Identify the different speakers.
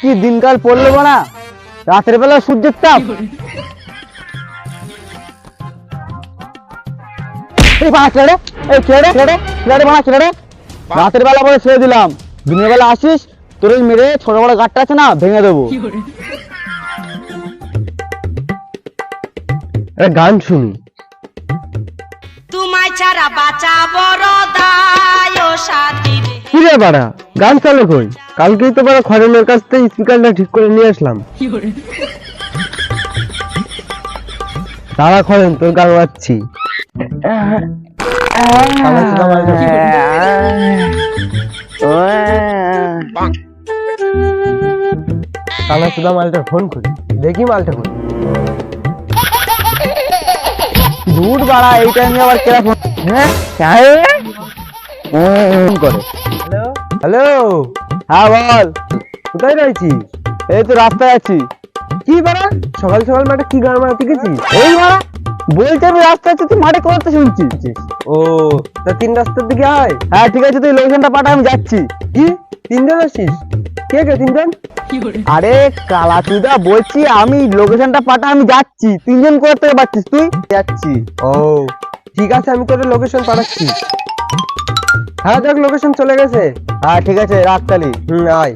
Speaker 1: কি দিনকাল পড়লো না, রাতের বেলা সূর্যের তাপ। এই বাড়া ছেড়ে, এই ছেড়ে ছেড়ে ছেড়ে বাড়া ছেড়ে। রাতের বেলা বলে ছেড়ে দিলাম, দিনের বেলা আসিস তোর ওই মেরে ছোট বড় গাঁটটা আছে না ভেঙে দেবো। গান শুনি।
Speaker 2: তোমায় ছাড়া বাঁচা বড় দায় ও সাথী রে।
Speaker 1: কি রে বাড়া, গান চালু কই? কালকেই তো বাড়া খড়ের কাছ থেকে স্পিকারটা ঠিক করে নিয়ে আসলাম। তারা খড়েন তোর গান গাচ্ছি। তাহলে সুদা মালটা ফোন করি, দেখি মালটা করি। দূর বাড়া, এই টাইমে আবার কেরা ফোন? ফোন করে। হ্যালো, হ্যাঁ বল, কোথায় রয়েছিস? এই তো রাস্তায় আছি। কি বাড়া সকাল সকাল মাঠে কি গান মারাতে গেছিস? এই বাড়া বলতে আমি রাস্তায় আছি, তুই মাঠে করতে শুনছিস? ও তা তিন রাস্তার দিকে আয়। হ্যাঁ ঠিক আছে, তুই লোকেশনটা পাঠা, আমি যাচ্ছি। কি তিনজন আসছিস? কে কে তিনজন? আরে কালা চুদা বলছি, আমি লোকেশনটা পাঠা, আমি যাচ্ছি। তিনজন কোথা থেকে পাচ্ছিস তুই? যাচ্ছি। ও ঠিক আছে, আমি তোর লোকেশন পাঠাচ্ছি। হ্যাঁ দেখ লোকেশন চলে গেছে। হ্যাঁ ঠিক আছে, রাখ তালি। আয়।